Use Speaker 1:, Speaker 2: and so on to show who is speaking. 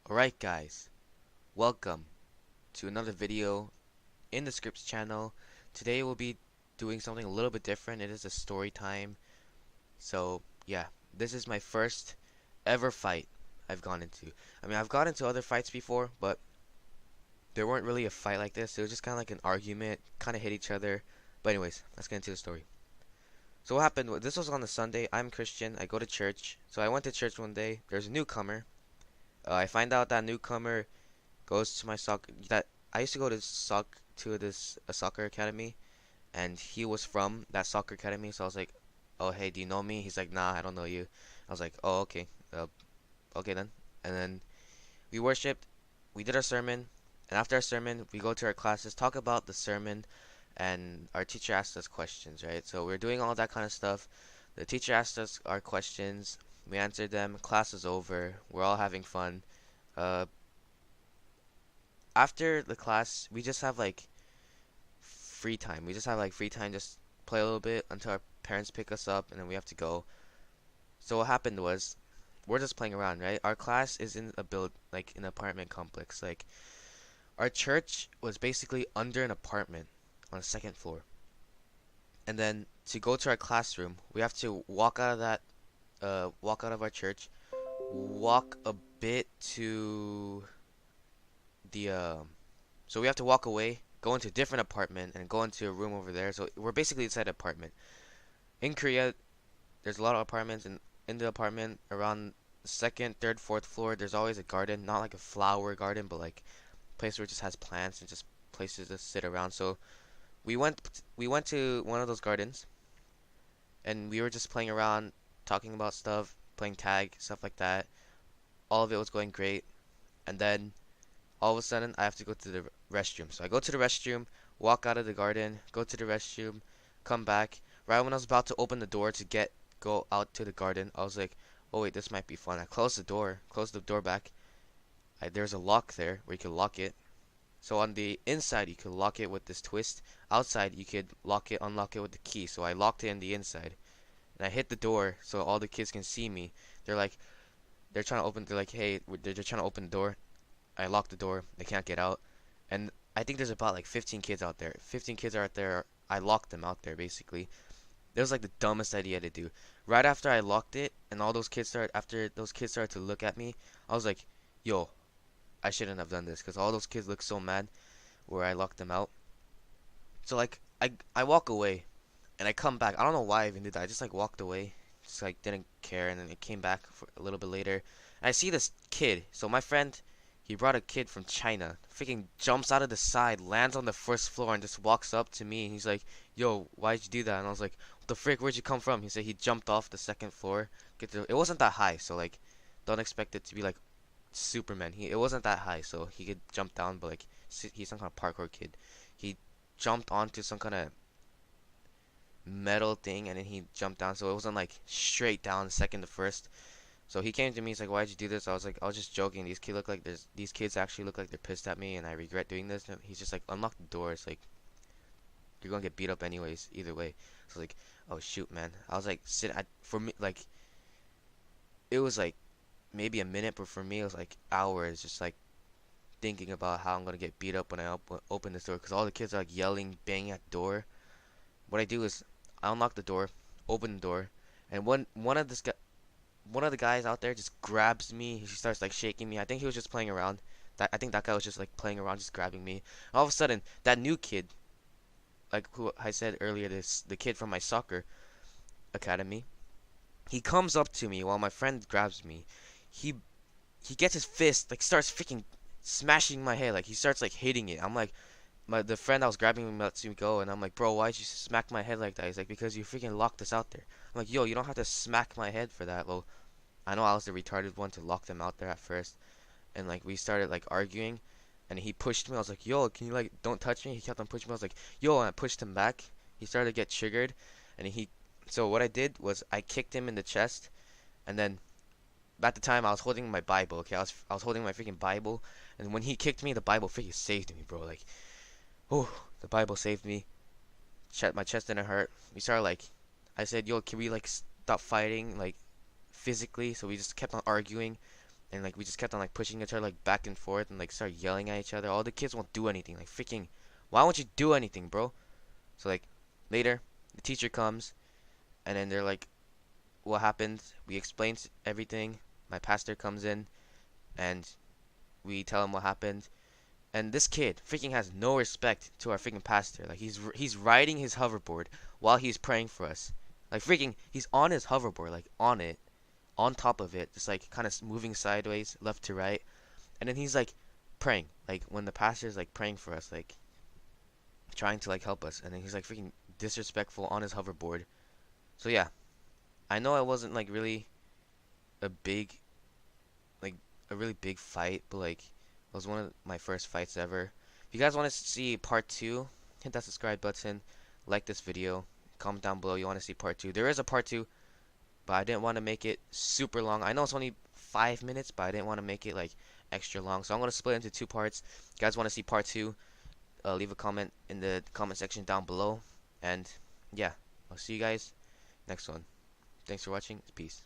Speaker 1: Alright guys, welcome to another video in the Scripts channel. Today we'll be doing something a little bit different. It is a story time. So yeah, this is my first ever fight I've gone into. I've gone into other fights before, but there weren't really a fight like this. It was just kind of like an argument, kind of hit each other. But anyways, let's get into the story. So what happened, this was on a Sunday. I'm Christian, I go to church. So I went to church one day. There's a newcomer. I find out that newcomer goes to my soccer that I used to go to this a soccer academy, and he was from that soccer academy. So I was like, "Oh, hey, do you know me?" He's like, "Nah, I don't know you." I was like, "Oh, okay, okay then." And then we worshipped, we did our sermon, and after our sermon, we go to our classes, talk about the sermon, and our teacher asked us questions, right? So we're doing all that kind of stuff. The teacher asked us our questions, we answered them. Class is over. We're all having fun. Uh, After the class, we just have like free time. We just have like free time, just play a little bit until our parents pick us up, and then we have to go. So what happened was, we're just playing around, right? Our class is in a like an apartment complex. Like our church was basically under an apartment on the second floor. And then to go to our classroom, we have to walk out of our church, walk a bit to the so we have to walk away, go into a different apartment, and go into a room over there. So we're basically inside an apartment. In Korea, there's a lot of apartments, and in the apartment, around the second, third, fourth floor, there's always a garden. Not like a flower garden, but like a place where it just has plants and just places to sit around. So we went to one of those gardens, and we were just playing around, talking about stuff, playing tag, stuff like that. All of it was going great, and then all of a sudden I have to go to the restroom. So I go to the restroom, walk out of the garden, go to the restroom, come back. Right when I was about to open the door to go out to the garden, I was like, "Oh wait, this might be fun." I closed the door back. There's a lock there where you can lock it. So on the inside you could lock it with this twist. Outside you could unlock it with the key. So I locked it in the inside, and I hit the door so all the kids can see me. They're like, they're trying to open. They're like, "Hey," they're trying to open the door. I lock the door. They can't get out. And I think there's about like 15 kids out there. 15 kids are out there. I locked them out there basically. It was like the dumbest idea to do. Right after I locked it, and after those kids started to look at me, I was like, "Yo, I shouldn't have done this," because all those kids look so mad where I locked them out. So like I walk away, and I come back. I don't know why I even did that. I just like walked away, just like didn't care, and then it came back for a little bit later. And I see this kid. So my friend, he brought a kid from China. Freaking jumps out of the side, lands on the first floor, and just walks up to me. And he's like, "Yo, why'd you do that?" And I was like, "What the frick? Where'd you come from?" He said he jumped off the second floor. It wasn't that high, so like, don't expect it to be like Superman. It wasn't that high, so he could jump down. But like, he's some kind of parkour kid. He jumped onto some kind of metal thing, and then he jumped down, so it wasn't like straight down second to first. So he came to me, he's like, "Why'd you do this?" I was like, "I was just joking. These kids actually look like they're pissed at me, and I regret doing this." And he's just like, "Unlock the door. It's like you're gonna get beat up anyways, either way." So like, "Oh shoot, man." I was like, for me, like it was like maybe a minute, but for me it was like hours, just like thinking about how I'm gonna get beat up when I open this door, because all the kids are like yelling, banging at the door. What I do is I unlock the door, open the door, and one of the guys out there just grabs me. He starts like shaking me. I think he was just playing around. I think that guy was just like playing around, just grabbing me. All of a sudden, that new kid, like who I said earlier, the kid from my soccer academy, he comes up to me while my friend grabs me. He he gets his fist, like starts freaking smashing my head. Like he starts like hitting it. I'm like, the friend that was grabbing me lets me go, and I'm like, "Bro, why'd you smack my head like that?" He's like, "Because you freaking locked us out there." I'm like, "Yo, you don't have to smack my head for that." Well, I know I was the retarded one to lock them out there at first, and like we started like arguing, and he pushed me. I was like, "Yo, can you like don't touch me?" He kept on pushing me. I was like, "Yo," and I pushed him back. He started to get triggered, and so what I did was I kicked him in the chest, and then at the time I was holding my Bible. Okay, I was holding my freaking Bible, and when he kicked me, the Bible freaking saved me, bro. Like, oh, the Bible saved me. My chest didn't hurt. We started like, I said, "Yo, can we like stop fighting like physically?" So we just kept on arguing. and like we just kept on like pushing each other like back and forth and like start yelling at each other. All the kids won't do anything. Like freaking, why won't you do anything, bro? So like later, the teacher comes and then they're like, what happened? We explain everything. My pastor comes in and we tell him what happened. And this kid freaking has no respect to our freaking pastor. Like he's riding his hoverboard while he's praying for us. Like freaking, he's on his hoverboard, like on it, on top of it, just like kind of moving sideways, left to right. And then he's like praying, like when the pastor's like praying for us, like trying to like help us. And then he's like freaking disrespectful on his hoverboard. So yeah, I know I wasn't like really a big, like a really big fight, but like it was one of my first fights ever. If you guys want to see part two, hit that subscribe button, like this video, comment down below you want to see part two. There is a part two, but I didn't want to make it super long. I know it's only 5 minutes, but I didn't want to make it like extra long. So I'm going to split it into two parts. If you guys want to see part two, leave a comment in the comment section down below. And yeah, I'll see you guys next one. Thanks for watching. Peace.